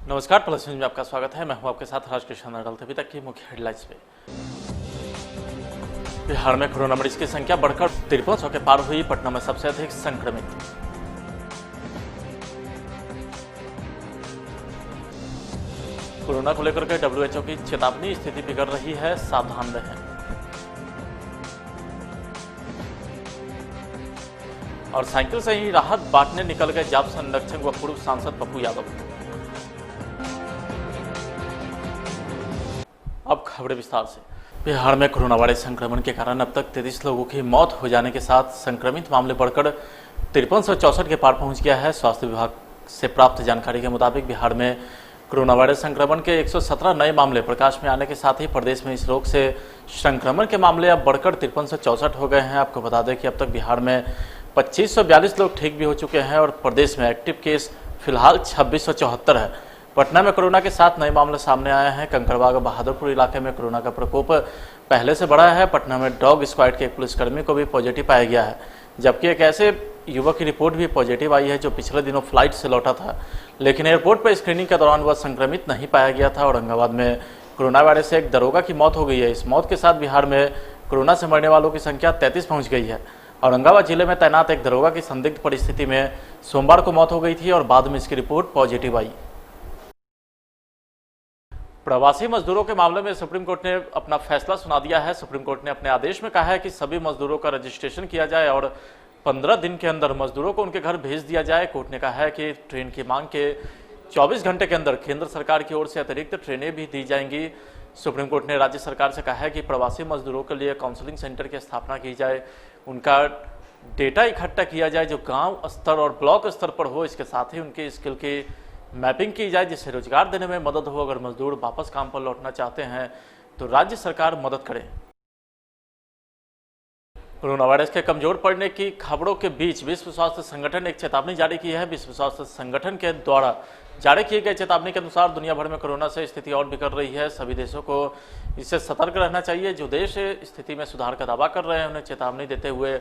नमस्कार, plus news में आपका स्वागत है। मैं हूं आपके साथ राजकृष्ण अडल। अभी तक की मुख्य हेडलाइंस पे। बिहार में कोरोना मरीज की संख्या बढ़कर 5300 के पार हुई। पटना में सबसे अधिक संक्रमित। कोरोना को लेकर के WHO की चेतावनी, स्थिति बिगड़ रही है, सावधान रहें। और साइकिल से ही राहत बांटने निकल गए जाप संरक्षक व पूर्व सांसद पप्पू यादव। अब खबरें विस्तार से। बिहार में कोरोना वायरस संक्रमण के कारण अब तक 33 लोगों की मौत हो जाने के साथ संक्रमित मामले बढ़कर 5364 के पार पहुंच गया है। स्वास्थ्य विभाग से प्राप्त जानकारी के मुताबिक बिहार में कोरोना वायरस संक्रमण के 117 नए मामले प्रकाश में आने के साथ ही प्रदेश में इस रोग से संक्रमण के मामले अब बढ़कर 5364 हो गए हैं। आपको बता दें कि अब तक बिहार में 2542 लोग ठीक भी हो चुके हैं और प्रदेश में एक्टिव केस फिलहाल 2674 है। पटना में कोरोना के 7 नए मामले सामने आए हैं। कंकड़बाग बहादुरपुर इलाके में कोरोना का प्रकोप पहले से बढ़ा है। पटना में डॉग स्क्वाड के एक पुलिसकर्मी को भी पॉजिटिव पाया गया है, जबकि एक ऐसे युवक की रिपोर्ट भी पॉजिटिव आई है जो पिछले दिनों फ्लाइट से लौटा था, लेकिन एयरपोर्ट पर स्क्रीनिंग के दौरान वह संक्रमित नहीं पाया गया था। औरंगाबाद में कोरोना वायरस से एक दरोगा की मौत हो गई है। इस मौत के साथ बिहार में कोरोना से मरने वालों की संख्या 33 पहुंच गई है। औरंगाबाद जिले में तैनात एक दरोगा की संदिग्ध परिस्थिति में सोमवार को मौत हो गई थी और बाद में इसकी रिपोर्ट पॉजिटिव आई। प्रवासी मजदूरों के मामले में सुप्रीम कोर्ट ने अपना फैसला सुना दिया है। सुप्रीम कोर्ट ने अपने आदेश में कहा है कि सभी मजदूरों का रजिस्ट्रेशन किया जाए और 15 दिन के अंदर मजदूरों को उनके घर भेज दिया जाए। कोर्ट ने कहा है कि ट्रेन की मांग के 24 घंटे के अंदर केंद्र सरकार की ओर से अतिरिक्त ट्रेनें भी दी जाएंगी। सुप्रीम कोर्ट ने राज्य सरकार से कहा है कि प्रवासी मजदूरों के लिए काउंसलिंग सेंटर की स्थापना की जाए, उनका डेटा इकट्ठा किया जाए जो गाँव स्तर और ब्लॉक स्तर पर हो। इसके साथ ही उनकी स्किल की मैपिंग की जाए जिससे रोजगार देने में मदद हो। अगर मजदूर वापस काम पर लौटना चाहते हैं तो राज्य सरकार मदद करे। कोरोना वायरस के कमजोर पड़ने की खबरों के बीच विश्व स्वास्थ्य संगठन ने एक चेतावनी जारी की है। विश्व स्वास्थ्य संगठन के द्वारा जारी की गई चेतावनी के अनुसार दुनिया भर में कोरोना से स्थिति और बिगड़ रही है। सभी देशों को इससे सतर्क रहना चाहिए। जो देश स्थिति में सुधार का दावा कर रहे हैं उन्हें चेतावनी देते हुए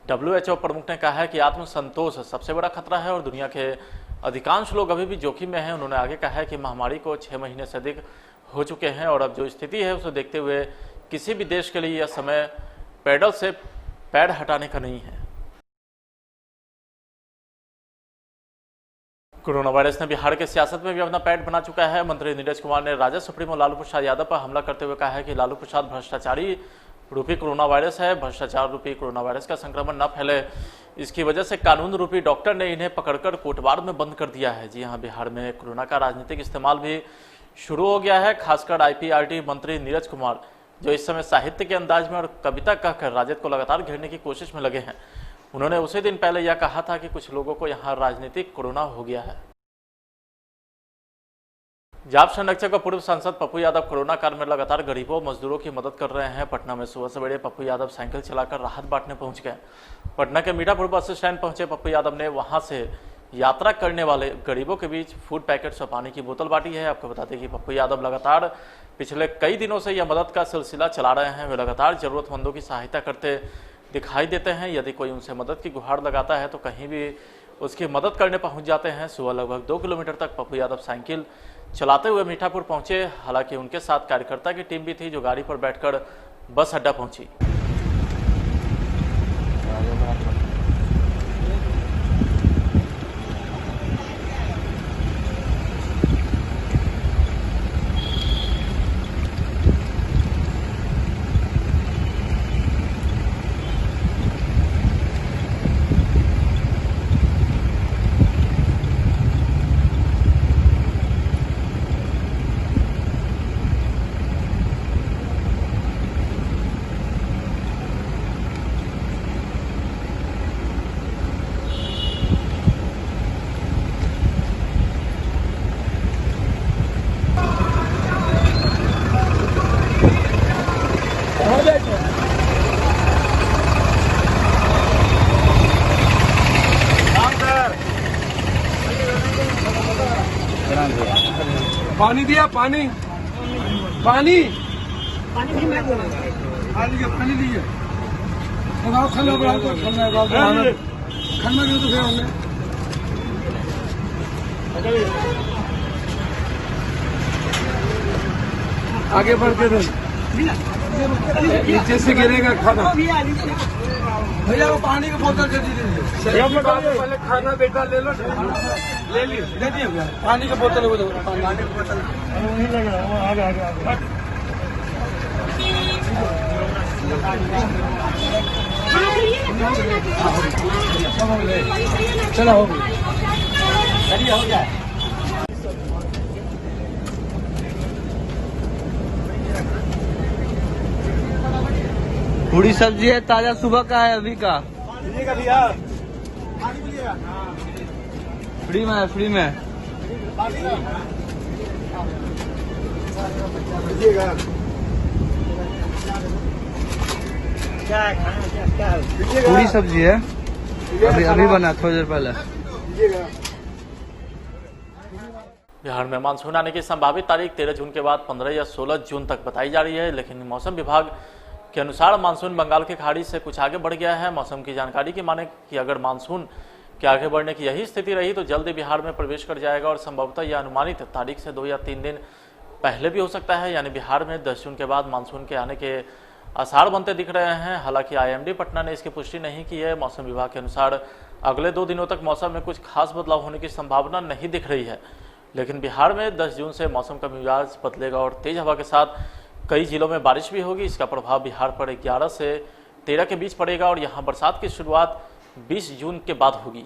WHO प्रमुख ने कहा है कि आत्मसंतोष सबसे बड़ा खतरा है और दुनिया के अधिकांश लोग अभी भी जोखिम में हैं। उन्होंने आगे कहा है कि महामारी को 6 महीने से अधिक हो चुके हैं और अब जो स्थिति है उसे देखते हुए किसी भी देश के लिए यह समय पैडल से पैर हटाने का नहीं है। कोरोना वायरस ने बिहार के सियासत में भी अपना पैठ बना चुका है। मंत्री नीरज कुमार ने राजद सुप्रीमो लालू प्रसाद यादव पर हमला करते हुए कहा है कि लालू प्रसाद भ्रष्टाचारी रूपी कोरोना वायरस है। भ्रष्टाचार रूपी कोरोना वायरस का संक्रमण न फैले, इसकी वजह से कानून रूपी डॉक्टर ने इन्हें पकड़कर कोटवार में बंद कर दिया है। जी हां, बिहार में कोरोना का राजनीतिक इस्तेमाल भी शुरू हो गया है। खासकर IPRT मंत्री नीरज कुमार जो इस समय साहित्य के अंदाज में और कविता कहकर राजद को लगातार घेरने की कोशिश में लगे हैं। उन्होंने उसी दिन पहले यह कहा था कि कुछ लोगों को यहाँ राजनीतिक कोरोना हो गया है। जाप संरक्षक व पूर्व सांसद पप्पू यादव कोरोना काल में लगातार गरीबों मजदूरों की मदद कर रहे हैं। पटना में सुबह सवेरे पप्पू यादव साइकिल चलाकर राहत बांटने पहुंच गए। पटना के मीठापुर बस स्टैंड पहुंचे पप्पू यादव ने वहां से यात्रा करने वाले गरीबों के बीच फूड पैकेट्स और पानी की बोतल बांटी है। आपको बता दें कि पप्पू यादव लगातार पिछले कई दिनों से यह मदद का सिलसिला चला रहे हैं। वे लगातार जरूरतमंदों की सहायता करते दिखाई देते हैं। यदि कोई उनसे मदद की गुहार लगाता है तो कहीं भी उसकी मदद करने पहुंच जाते हैं। सुबह लगभग 2 किलोमीटर तक पप्पू यादव साइकिल चलाते हुए मीठापुर पहुंचे। हालांकि उनके साथ कार्यकर्ता की टीम भी थी जो गाड़ी पर बैठकर बस अड्डा पहुंची। पानी दिया, पानी पानी पानी भी मैं पानी लीजिए। खाना बना तो खाना खाना तो फिर हमने आगे बढ़ के दो, नीचे से गिरेगा खाना। भैया वो पानी की बोतल दे दीजिए। पहले खाना बेटा ले लो, ले ली दे दिए भैया। पानी की बोतल पानी की बोतल वहीं लग रहा है, आगे आगे आगे। चलो हो गया। पूरी सब्जी है, ताजा सुबह का है, अभी का फ्री में है, फ्री में। पूरी सब्जी है, अभी बना थोड़ी देर पहले। बिहार में मानसून आने की संभावित तारीख 13 जून के बाद 15 या 16 जून तक बताई जा रही है, लेकिन मौसम विभाग के अनुसार मानसून बंगाल की खाड़ी से कुछ आगे बढ़ गया है। मौसम की जानकारी की माने कि अगर मानसून के आगे बढ़ने की यही स्थिति रही तो जल्दी बिहार में प्रवेश कर जाएगा और संभवतः यह अनुमानित तारीख से 2 या 3 दिन पहले भी हो सकता है। यानी बिहार में 10 जून के बाद मानसून के आने के आसार बनते दिख रहे हैं। हालांकि IMD पटना ने इसकी पुष्टि नहीं की है। मौसम विभाग के अनुसार अगले 2 दिनों तक मौसम में कुछ खास बदलाव होने की संभावना नहीं दिख रही है, लेकिन बिहार में 10 जून से मौसम का मिजाज बदलेगा और तेज हवा के साथ कई जिलों में बारिश भी होगी। इसका प्रभाव बिहार पर 11 से 13 के बीच पड़ेगा और यहाँ बरसात की शुरुआत 20 जून के बाद होगी।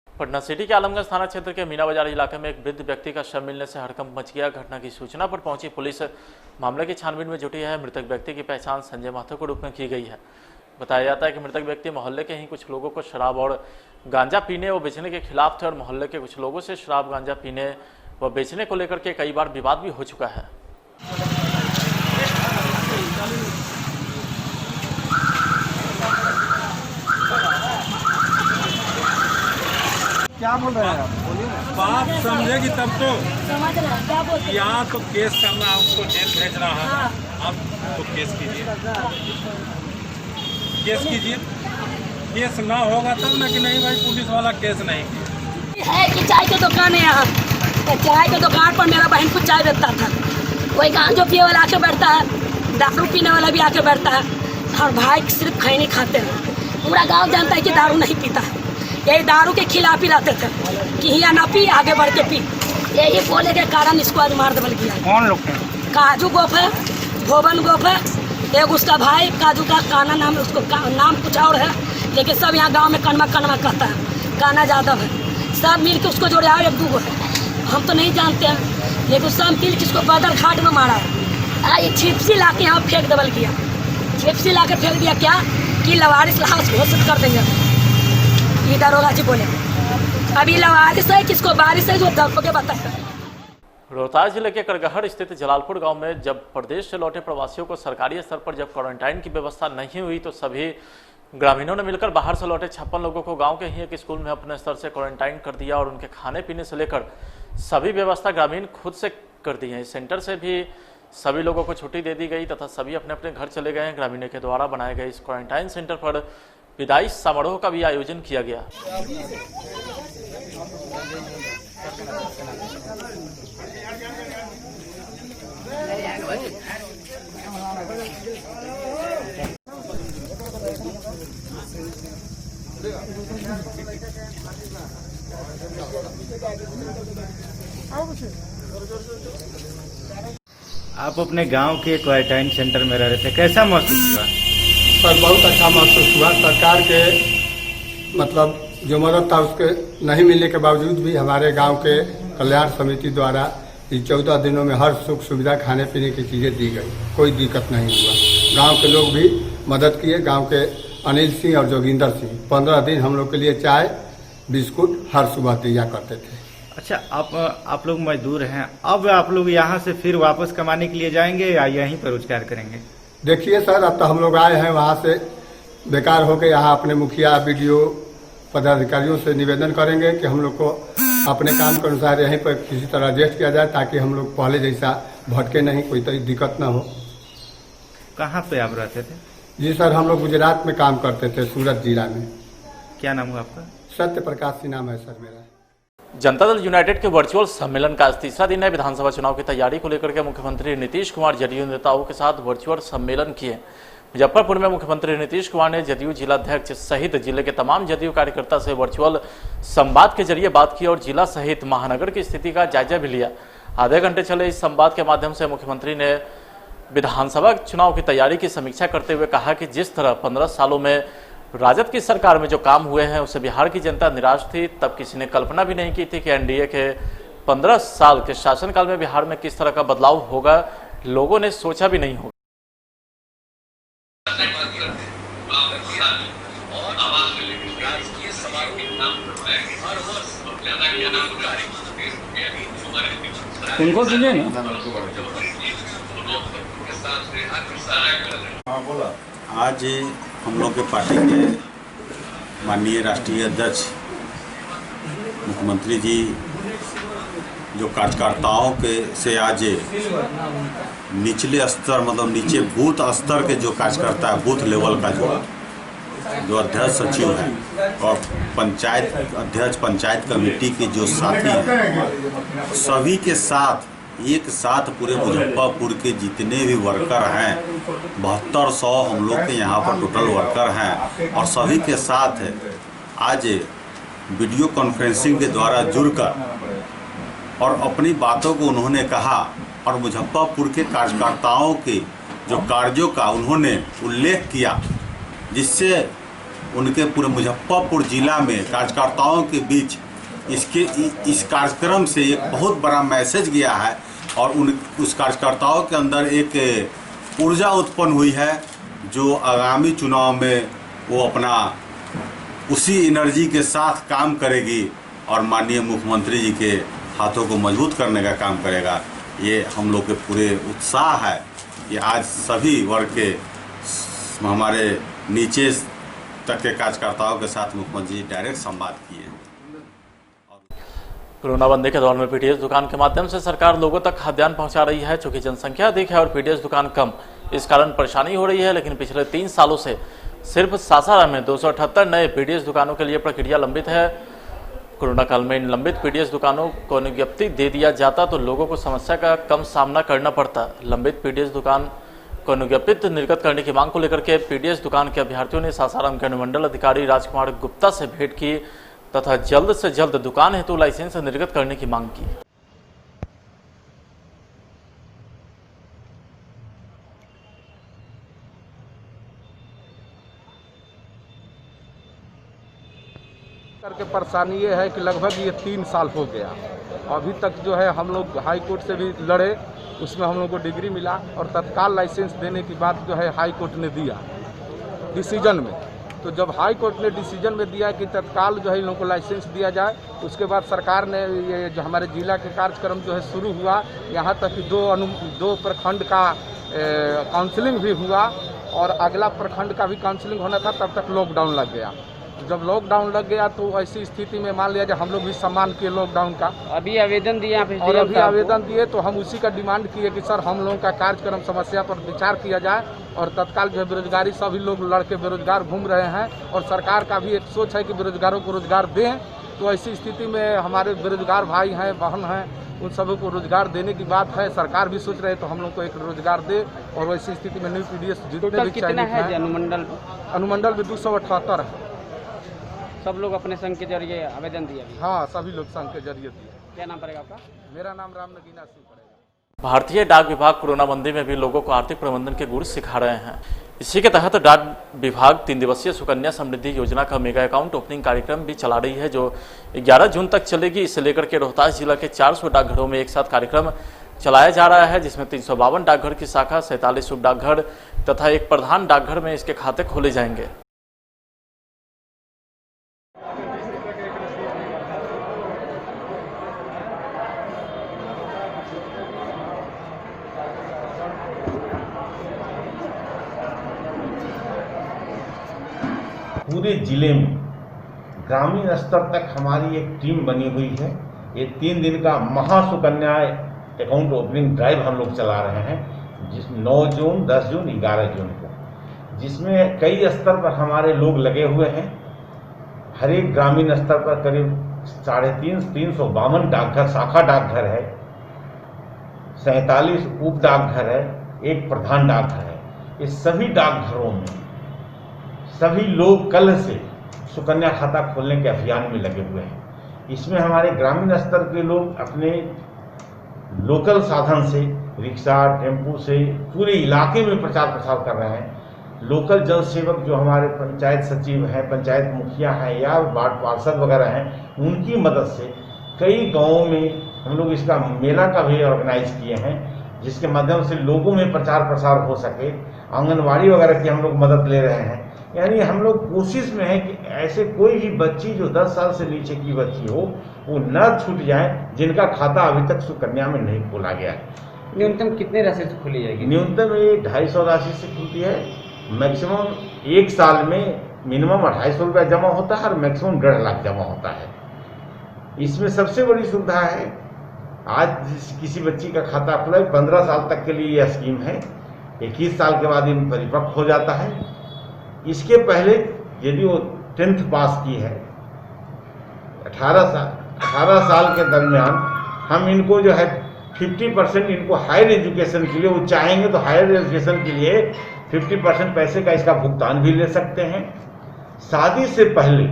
पटना सिटी के आलमगंज थाना क्षेत्र के मीना बाजार इलाके में एक वृद्ध व्यक्ति का शव मिलने से हड़कंप मच गया। घटना की सूचना पर पहुंची पुलिस मामले की छानबीन में जुटी है। मृतक व्यक्ति की पहचान संजय महतो के रूप में की गई है। बताया जाता है कि मृतक व्यक्ति मोहल्ले के ही कुछ लोगों को शराब और गांजा पीने व बेचने के खिलाफ थे और मोहल्ले के कुछ लोगों से शराब गांजा पीने व बेचने को लेकर के कई बार विवाद भी हो चुका है। क्या बोल रहे हैं आप? बोलिए ना। बात समझेगी तब तो यहाँ तो केस करना है, उसको जेल भेजना है। आप तो केस कीजिए, केस कीजिए। केस ना होगा तब ना कि नहीं भाई पुलिस वाला केस नहीं किया है कि चाय की दुकान है यहाँ, तो चाय की दुकान पर मेरा बहन को चाय बेचता था। कोई गांजो पिए वाला आके बैठता है, दारू पीने वाला भी आके बैठता है और भाई सिर्फ खैनी खाते हैं। पूरा गांव जानता है कि दारू नहीं पीता है, यही दारू के खिलाफ ही रहते थे कि यहाँ ना पी, आगे बढ़ के पी। यही बोले के कारण इसको आज मार दबल किया। कौन लोग हैं? काजू गोफ है, भोवन गोफ है, एक उसका भाई काजू का काना नाम, उसको नाम कुछ और है, लेकिन सब यहाँ गांव में कनमा कनमा कहता है। काना यादव है, सब मिल के उसको जोड़े एक दूगो है, हम तो नहीं जानते हैं, लेकिन सब मिल के उसको बदल घाट में मारा है। ये छिपसी ला के यहाँ फेंक दबल किया, छिपसी ला के फेंक दिया क्या कि लवारिस लाश घोषित कर देंगे। ये दरोगा जी बोले अभी लवारिस है, किसको बारिश है, जो दर्पो के बताए। रोहतास जिले के करगहर स्थित जलालपुर गांव में जब प्रदेश से लौटे प्रवासियों को सरकारी स्तर पर जब क्वारंटाइन की व्यवस्था नहीं हुई तो सभी ग्रामीणों ने मिलकर बाहर से लौटे 56 लोगों को गांव के ही एक स्कूल में अपने स्तर से क्वारंटाइन कर दिया और उनके खाने पीने से लेकर सभी व्यवस्था ग्रामीण खुद से कर दी है। इस सेंटर से भी सभी लोगों को छुट्टी दे दी गई तथा सभी अपने अपने घर चले गए हैं। ग्रामीणों के द्वारा बनाए गए इस क्वारंटाइन सेंटर पर विदाई समारोह का भी आयोजन किया गया। आप अपने गांव के क्वारंटाइन सेंटर में रह रहे थे, कैसा महसूस हुआ? सर बहुत अच्छा महसूस हुआ। सरकार के मतलब जो मदद था उसके नहीं मिलने के बावजूद भी हमारे गांव के कल्याण समिति द्वारा इन 14 दिनों में हर सुख सुविधा खाने पीने की चीज़ें दी गई, कोई दिक्कत नहीं हुआ। गांव के लोग भी मदद किए। गांव के अनिल सिंह और जोगिंदर सिंह 15 दिन हम लोग के लिए चाय बिस्कुट हर सुबह दिया करते थे। अच्छा, आप लोग मजदूर हैं, अब आप लोग यहाँ से फिर वापस कमाने के लिए जाएंगे या यहीं पर रोजगार करेंगे? देखिए सर, अब तो हम लोग आए हैं वहाँ से बेकार होकर यहाँ अपने मुखिया BDO पदाधिकारियों से निवेदन करेंगे कि हम लोग को अपने काम के अनुसार यहीं पर किसी तरह एडजस्ट किया जाए ताकि हम लोग पहले जैसा भटके नहीं, कोई दिक्कत ना हो। कहाँ पे आप रहते थे? जी सर, हम लोग गुजरात में काम करते थे, सूरत जिला में। क्या नाम हुआ आपका? सत्य प्रकाश सिंह नाम है सर मेरा। जनता दल यूनाइटेड के वर्चुअल सम्मेलन का आज तीसरा दिन है। विधानसभा चुनाव की तैयारी को लेकर के मुख्यमंत्री नीतीश कुमार जदयू नेताओं के साथ वर्चुअल सम्मेलन किए। मुजफ्फरपुर में मुख्यमंत्री नीतीश कुमार ने जदयू जिलाध्यक्ष सहित जिले के तमाम जदयू कार्यकर्ता से वर्चुअल संवाद के जरिए बात की और जिला सहित महानगर की स्थिति का जायजा भी लिया। आधे घंटे चले इस संवाद के माध्यम से मुख्यमंत्री ने विधानसभा चुनाव की तैयारी की समीक्षा करते हुए कहा कि जिस तरह 15 सालों में राजद की सरकार में जो काम हुए हैं उससे बिहार की जनता निराश थी। तब किसी ने कल्पना भी नहीं की थी कि एनडीए के 15 साल के शासनकाल में बिहार में किस तरह का बदलाव होगा, लोगों ने सोचा भी नहीं होगा। उनको सुनिए ना। आज हम लोग के पार्टी के माननीय राष्ट्रीय अध्यक्ष मुख्यमंत्री जी जो कार्यकर्ताओं के से आज निचले स्तर मतलब नीचे बूथ स्तर के जो कार्यकर्ता है, बूथ लेवल का जो अध्यक्ष सचिव है और पंचायत अध्यक्ष पंचायत कमेटी के जो साथी हैं, सभी के साथ एक साथ पूरे मुजफ्फरपुर के जितने भी वर्कर हैं 7200 हम लोग के यहाँ पर टोटल वर्कर हैं और सभी के साथ आज वीडियो कॉन्फ्रेंसिंग के द्वारा जुड़कर और अपनी बातों को उन्होंने कहा और मुजफ्फरपुर के कार्यकर्ताओं के जो कार्यों का उन्होंने उल्लेख किया, जिससे उनके पूरे मुजफ्फरपुर जिला में कार्यकर्ताओं के बीच इस कार्यक्रम से एक बहुत बड़ा मैसेज गया है और उस कार्यकर्ताओं के अंदर एक ऊर्जा उत्पन्न हुई है जो आगामी चुनाव में वो अपना उसी एनर्जी के साथ काम करेगी और माननीय मुख्यमंत्री जी के हाथों को मजबूत करने का काम करेगा। ये हम लोग के पूरे उत्साह है कि आज सभी वर्ग के हमारे नीचे तक के कार्यकर्ताओं के साथ मुख्यमंत्री जी डायरेक्ट संवाद किए। कोरोना बंदी के दौर में पीडीएस दुकान के माध्यम से सरकार लोगों तक खाद्यान्न पहुंचा रही है। चूंकि जनसंख्या अधिक है और पीडीएस दुकान कम, इस कारण परेशानी हो रही है। लेकिन पिछले 3 सालों से सिर्फ सासाराम में 278 नए पीडीएस दुकानों के लिए प्रक्रिया लंबित है। कोरोना काल में इन लंबित पीडीएस दुकानों को नियुक्ति दे दिया जाता तो लोगों को समस्या का कम सामना करना पड़ता। लंबित पीडीएस दुकान को नियुक्ति निर्गत करने की मांग को लेकर के पीडीएस दुकान के अभ्यर्थियों ने सासाराम के अनुमंडल अधिकारी राजकुमार गुप्ता से भेंट की तथा जल्द से जल्द दुकान हेतु लाइसेंस निर्गत करने की मांग की। करके परेशानी ये है कि लगभग ये 3 साल हो गया, अभी तक जो है हम लोग हाई कोर्ट से भी लड़े, उसमें हम लोग को डिग्री मिला और तत्काल लाइसेंस देने की बात जो है हाई कोर्ट ने दिया डिसीजन में। तो जब हाई कोर्ट ने डिसीजन में दिया कि तत्काल जो है इन लोगों को लाइसेंस दिया जाए, उसके बाद सरकार ने ये जो हमारे जिला के कार्यक्रम जो है शुरू हुआ, यहाँ तक कि 2 प्रखंड का काउंसलिंग भी हुआ और अगला प्रखंड का भी काउंसलिंग होना था, तब तक लॉकडाउन लग गया। जब लॉकडाउन लग गया तो ऐसी स्थिति में मान लिया जाए हम लोग भी सम्मान किए लॉकडाउन का। अभी आवेदन दिए और अभी आवेदन दिए तो हम उसी का डिमांड किए कि सर हम लोगों का कार्यक्रम समस्या पर विचार किया जाए और तत्काल जो है बेरोजगारी सभी लोग लड़के बेरोजगार घूम रहे हैं और सरकार का भी एक सोच है कि बेरोजगारों को रोजगार दें। तो ऐसी स्थिति में हमारे बेरोजगार भाई हैं, बहन हैं, उन सभी को रोजगार देने की बात है। सरकार भी सोच रहे तो हम लोग को एक रोजगार दे और वैसी स्थिति में न्यू पीडीएस जितने भी चाहिए अनुमंडल में 278 है। सब लोग अपने संघ के जरिए आवेदन दिया। हाँ, सभी लोग संघ के जरिए दिए। क्या नाम पड़ेगा आपका? मेरा नाम राम नगीना सिंह पड़ेगा। भारतीय डाक विभाग कोरोना बंदी में भी लोगों को आर्थिक प्रबंधन के गुर सिखा रहे हैं। इसी के तहत डाक विभाग 3 दिवसीय सुकन्या समृद्धि योजना का मेगा अकाउंट ओपनिंग कार्यक्रम भी चला रही है, जो 11 जून तक चलेगी। इसे लेकर के रोहतास जिला के 400 डाकघरों में एक साथ कार्यक्रम चलाया जा रहा है, जिसमें 352 डाकघर की शाखा, 47 उप डाकघर तथा एक प्रधान डाकघर में इसके खाते खोले जाएंगे। पूरे जिले में ग्रामीण स्तर तक हमारी एक टीम बनी हुई है। ये 3 दिन का महासुकन्या अकाउंट ओपनिंग ड्राइव हम लोग चला रहे हैं, जिस 9 जून, 10 जून, 11 जून को, जिसमें कई स्तर पर हमारे लोग लगे हुए हैं। हर एक ग्रामीण स्तर पर करीब 352 डाकघर शाखा डाकघर है, 47 उप डाकघर है, एक प्रधान डाकघर है। इस सभी डाकघरों में सभी लोग कल से सुकन्या खाता खोलने के अभियान में लगे हुए हैं। इसमें हमारे ग्रामीण स्तर के लोग अपने लोकल साधन से, रिक्शा, टेम्पू से पूरे इलाके में प्रचार प्रसार कर रहे हैं। लोकल जन सेवक जो हमारे पंचायत सचिव हैं, पंचायत मुखिया हैं या वार्ड पार्षद वगैरह हैं, उनकी मदद से कई गांवों में हम लोग इसका मेला का भी ऑर्गेनाइज किए हैं, जिसके माध्यम से लोगों में प्रचार प्रसार हो सके। आंगनवाड़ी वगैरह की हम लोग मदद ले रहे हैं। यानी हम लोग कोशिश में है कि ऐसे कोई भी बच्ची जो 10 साल से नीचे की बच्ची हो वो न छूट जाए, जिनका खाता अभी तक सुकन्या में नहीं खोला गया है। न्यूनतम कितने राशि से खोली जाएगी? न्यूनतम ये 250 राशि से खुलती है। मैक्सिमम एक साल में मिनिमम 250 रुपया जमा होता है और मैक्सिमम 1.5 लाख जमा होता है। इसमें सबसे बड़ी सुविधा है, आज किसी बच्ची का खाता खुला 15 साल तक के लिए यह स्कीम है। 21 साल के बाद ये परिपक्व हो जाता है। इसके पहले यदि वो 10th पास की है, 18 साल के दरमियान हम इनको जो है 50% इनको हायर एजुकेशन के लिए, वो चाहेंगे तो हायर एजुकेशन के लिए 50% पैसे का इसका भुगतान भी ले सकते हैं। शादी से पहले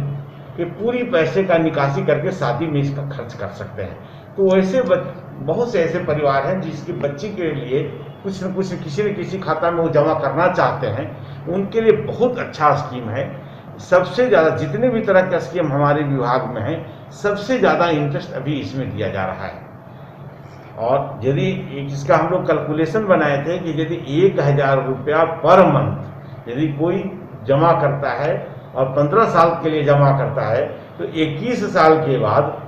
कि पूरी पैसे का निकासी करके शादी में इसका खर्च कर सकते हैं। तो ऐसे बहुत से ऐसे परिवार हैं जिसकी बच्ची के लिए कुछ न कुछ किसी न किसी खाता में वो जमा करना चाहते हैं, उनके लिए बहुत अच्छा स्कीम है। सबसे ज़्यादा जितने भी तरह का स्कीम हमारे विभाग में है, सबसे ज़्यादा इंटरेस्ट अभी इसमें दिया जा रहा है। और यदि इसका हम लोग कैलकुलेशन बनाए थे कि यदि 1000 रुपया पर मंथ यदि कोई जमा करता है और 15 साल के लिए जमा करता है, तो 21 साल के बाद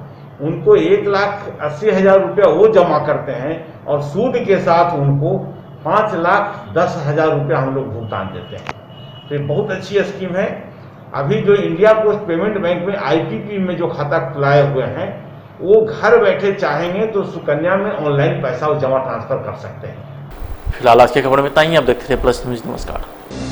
उनको 1,80,000 रुपया वो जमा करते हैं और सूद के साथ उनको 5,10,000 रुपया हम लोग भुगतान देते हैं। तो ये बहुत अच्छी स्कीम है। अभी जो इंडिया पोस्ट पेमेंट बैंक में IPP में जो खाता खुलाए हुए हैं, वो घर बैठे चाहेंगे तो सुकन्या में ऑनलाइन पैसा जमा ट्रांसफर कर सकते हैं। फिलहाल आज की खबर में इतना ही। आप देखते रहिए प्लस न्यूज। नमस्कार।